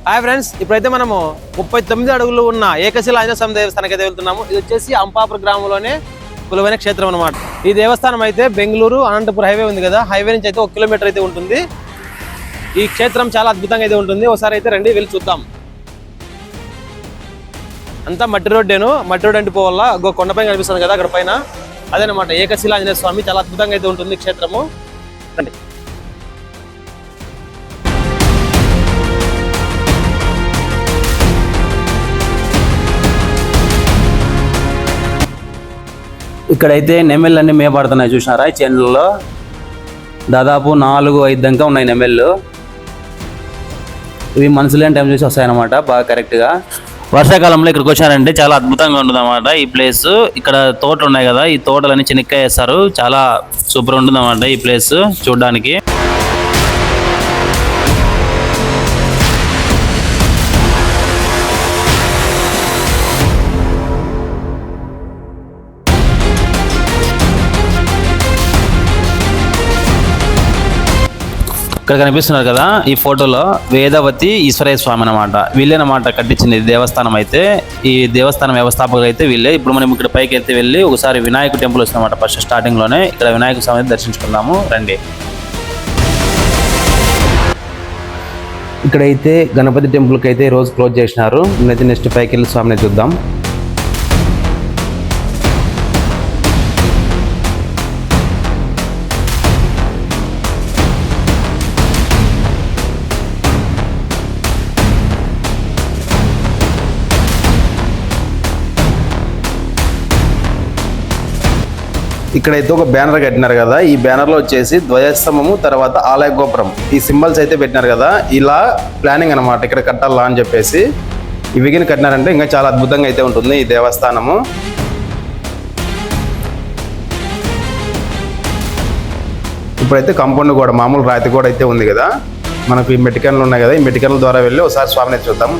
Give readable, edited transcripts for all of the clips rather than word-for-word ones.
Hi friends, ఇప్పుడైతే మనము 39 అడుగులు ఉన్న ఏకశిల ఆంజనేయ స్వామి దేవస్థానానికి అయితే వెళ్తున్నాము. ఇది వచ్చేసి అంపాపురం గ్రామంలోనే కులవైన క్షేత్రం అనమాట. ఈ దేవస్థానం అయితే బెంగళూరు అనంతపురం హైవే ఉంది కదా, హైవే నుంచి అయితే 1 కిలోమీటర్ అయితే ఉంటుంది. ఈ క్షేత్రం చాలా అద్భుతంగా అయితే ఉంటుంది. ఒకసారి అయితే రండి, వెళ్ళి చూద్దాం. అంతా మట్టి రోడ్డేను, మట్టి రోడ్ అంటిపోవాలా కొండపైన కనిపిస్తుంది కదా అక్కడ పైన, అదేనమాట ఏకశిల ఆంజనేయ స్వామి. చాలా అద్భుతంగా అయితే ఉంటుంది క్షేత్రము. రండి. ఇక్కడైతే నెమ్మెళ్ళన్నీ మేపడుతున్నాయి చూసినారా. ఈ చేనులలో దాదాపు 4-5 దాకా ఉన్నాయి నెమ్మెళ్ళు. ఇవి మనసులేని టైం చూసి వస్తాయన్నమాట బాగా కరెక్ట్గా. వర్షాకాలంలో ఇక్కడికి వచ్చారంటే చాలా అద్భుతంగా ఉంటుంది అన్నమాట ఈ ప్లేస్. ఇక్కడ తోటలు ఉన్నాయి కదా, ఈ తోటలన్నీ చెనిక్కాయ వేస్తారు. చాలా సూపర్ ఉంటుంది అన్నమాట ఈ ప్లేస్ చూడడానికి. ఇక్కడ కనిపిస్తున్నారు కదా ఈ ఫోటోలో వేదవతి ఈశ్వరయ్య స్వామి అనమాట. వీళ్ళేనమాట కట్టించింది దేవస్థానం. అయితే ఈ దేవస్థానం వ్యవస్థాపకులు అయితే వీళ్ళే. ఇప్పుడు మనం ఇక్కడ పైకి అయితే వెళ్ళి ఒకసారి వినాయక టెంపుల్ వస్తుందన్నమాట. ఫస్ట్ స్టార్టింగ్ లోనే ఇక్కడ వినాయక స్వామిని దర్శించుకుందాము రండి. ఇక్కడైతే గణపతి టెంపుల్కి అయితే రోజు క్లోజ్ చేసినారు. నేనైతే నెక్స్ట్ పైకి వెళ్ళి స్వామిని చూద్దాం. ఇక్కడైతే ఒక బ్యానర్ కట్టినారు కదా, ఈ బ్యానర్ లో వచ్చేసి ధ్వజస్తంభము తర్వాత ఆలయ గోపురం ఈ సింబల్స్ అయితే పెట్టినారు కదా. ఇలా ప్లానింగ్ అనమాట ఇక్కడ కట్టాలా అని చెప్పేసి. ఇవిగిన కట్టినారంటే ఇంకా చాలా అద్భుతంగా అయితే ఉంటుంది ఈ దేవస్థానము. ఇప్పుడైతే కాంపౌండ్ కూడా మామూలు రాతి కూడా అయితే ఉంది కదా. మనకు ఈ మెటికన్లు ఉన్నాయి కదా, ఈ మెటికన్ల ద్వారా వెళ్ళి ఒకసారి స్వామిని చూద్దాం.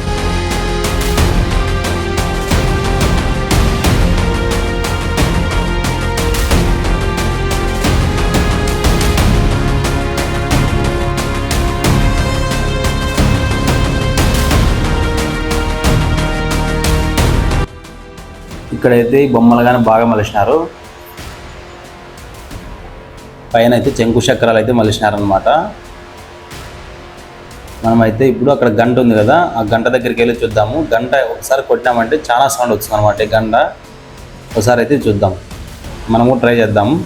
ఇక్కడైతే ఈ బొమ్మలు కానీ బాగా మలిచినారు. పైన అయితే చెంకు చక్రాలు అయితే మలిచినారు అనమాట. మనమైతే ఇప్పుడు అక్కడ గంట ఉంది కదా, ఆ గంట దగ్గరికి వెళ్ళి చూద్దాము. గంట ఒకసారి కొట్టినామంటే చాలా సౌండ్ వస్తుంది అనమాట ఈ గంట. ఒకసారి అయితే చూద్దాం, మనము ట్రై చేద్దాము.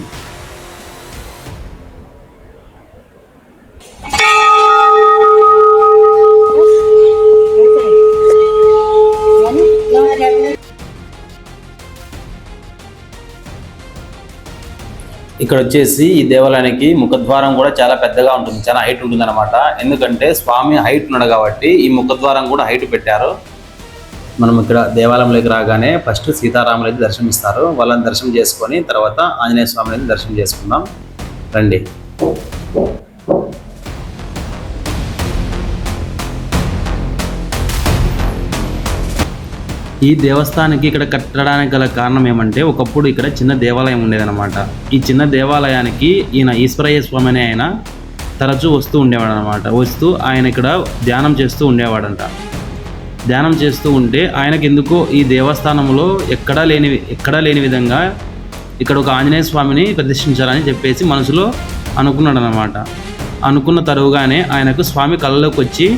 ఇక్కడ వచ్చేసి ఈ దేవాలయానికి ముఖద్వారం కూడా చాలా పెద్దగా ఉంటుంది, చాలా హైట్ ఉంటుంది అనమాట. ఎందుకంటే స్వామి హైట్ ఉన్నాడు కాబట్టి ఈ ముఖద్వారం కూడా హైట్ పెట్టారు. మనం ఇక్కడ దేవాలయంలోకి రాగానే ఫస్ట్ సీతారాములు అయితే దర్శనమిస్తారు. వాళ్ళని దర్శనం చేసుకొని తర్వాత ఆంజనేయ స్వామిని అయితే దర్శనం చేసుకుందాం రండి. ఈ దేవస్థానానికి ఇక్కడ కట్టడానికి గల కారణం ఏమంటే, ఒకప్పుడు ఇక్కడ చిన్న దేవాలయం ఉండేదన్నమాట. ఈ చిన్న దేవాలయానికి ఈయన ఈశ్వరయ్య స్వామి అనే ఆయన తరచూ వస్తూ ఉండేవాడు అనమాట. వస్తూ ఆయన ఇక్కడ ధ్యానం చేస్తూ ఉండేవాడంట. ధ్యానం చేస్తూ ఉంటే ఆయనకి ఎందుకో ఈ దేవస్థానంలో ఎక్కడా లేని విధంగా ఇక్కడ ఒక ఆంజనేయ స్వామిని ప్రతిష్ఠించాలని చెప్పేసి మనసులో అనుకున్నాడు అనమాట. అనుకున్న తరువుగానే ఆయనకు స్వామి కళ్ళలోకి వచ్చి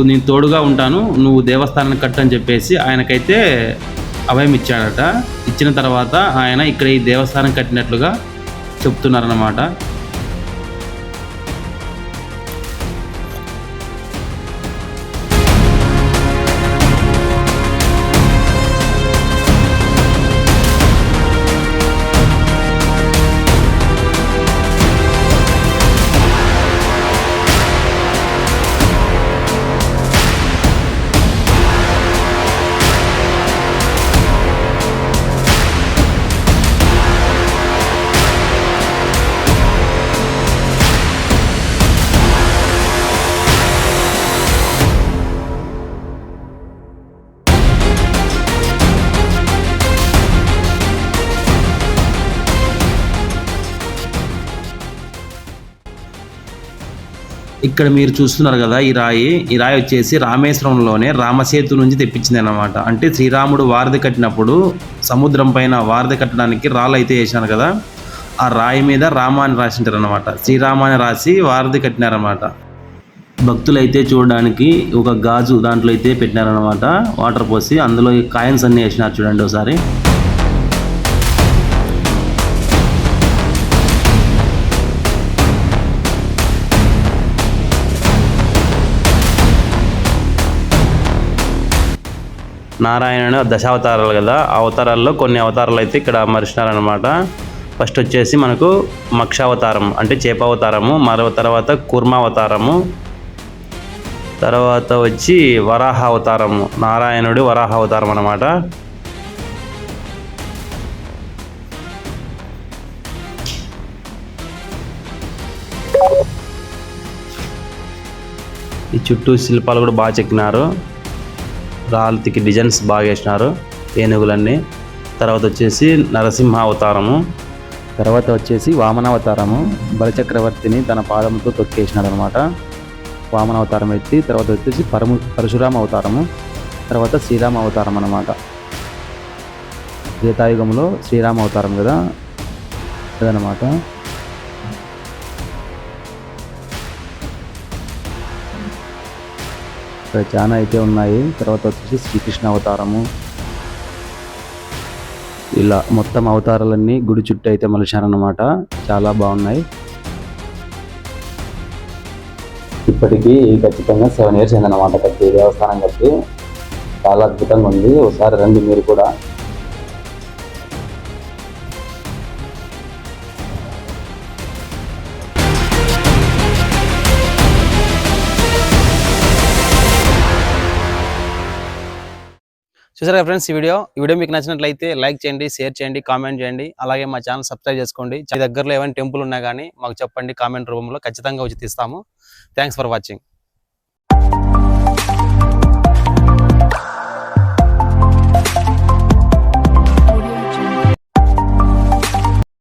నేను తోడుగా ఉంటాను, నువ్వు దేవస్థానాన్ని కట్టు అని చెప్పేసి ఆయనకైతే అభయం ఇచ్చాడట. ఇచ్చిన తర్వాత ఆయన ఇక్కడ ఈ దేవస్థానం కట్టినట్లుగా చెప్తున్నారన్నమాట. ఇక్కడ మీరు చూస్తున్నారు కదా ఈ రాయి వచ్చేసి రామేశ్వరంలోనే రామసేతు నుంచి తెప్పించింది అన్నమాట. అంటే శ్రీరాముడు వారధి కట్టినప్పుడు సముద్రం పైన వారధి కట్టడానికి రాళ్ళు అయితే వేసినారు కదా, ఆ రాయి మీద రామ అని రాసింటారు అనమాట. శ్రీరామ అని రాసి వారధి కట్టినారనమాట. భక్తులు అయితే చూడడానికి ఒక గాజు దాంట్లో అయితే పెట్టినారనమాట, వాటర్ పోసి అందులో ఈ కాయిన్స్ అన్ని వేసినారు చూడండి ఒకసారి. నారాయణుడు దశావతారాలు కదా, ఆ అవతారాల్లో కొన్ని అవతారాలు అయితే ఇక్కడ మరిచినారనమాట. ఫస్ట్ వచ్చేసి మనకు మక్షావతారం అంటే చేపావతారము, మరో తర్వాత కూర్మావతారము, తర్వాత వచ్చి వరాహ అవతారము, నారాయణుడి వరాహ అవతారం అన్నమాట. ఈ చుట్టూ శిల్పాలు కూడా బాగా చెక్కినారు, రాళ్ళకి డిజైన్స్ బాగా వేసినారు ఏనుగులన్నీ. తర్వాత వచ్చేసి నరసింహ అవతారము, తర్వాత వచ్చేసి వామనావతారము, బలిచక్రవర్తిని తన పాదముతో తొక్కేసినాడు అనమాట. వామనావతారం ఎత్తి తర్వాత వచ్చేసి పరశురామ అవతారము, తర్వాత శ్రీరామ అవతారం అన్నమాట. త్రేతాయుగంలో శ్రీరామ అవతారం కదా అదనమాట. ఇక్కడ చాలా అయితే ఉన్నాయి. తర్వాత వచ్చేసి శ్రీకృష్ణ అవతారము. ఇలా మొత్తం అవతారాలన్నీ గుడి చుట్టూ అయితే మలిచారన్నమాట. చాలా బాగున్నాయి. ఇప్పటికీ ఖచ్చితంగా 7 years అయిందన్నమాట కట్టి, దేవస్థానం కట్టి. చాలా అద్భుతంగా ఉంది. ఒకసారి రండి మీరు కూడా. చూసారా ఫ్రెండ్స్, ఈ వీడియో మీకు నచ్చినట్లయితే లైక్ చేయండి, షేర్ చేయండి, కామెంట్ చేయండి. అలాగే మా ఛానల్ సబ్స్క్రైబ్ చేసుకోండి. మీ దగ్గరలో ఏమైనా టెంపుల్ ఉన్నా కానీ మాకు చెప్పండి, కామెంట్ రూపంలో ఖచ్చితంగా వచ్చి తీస్తాము. Thanks for watching.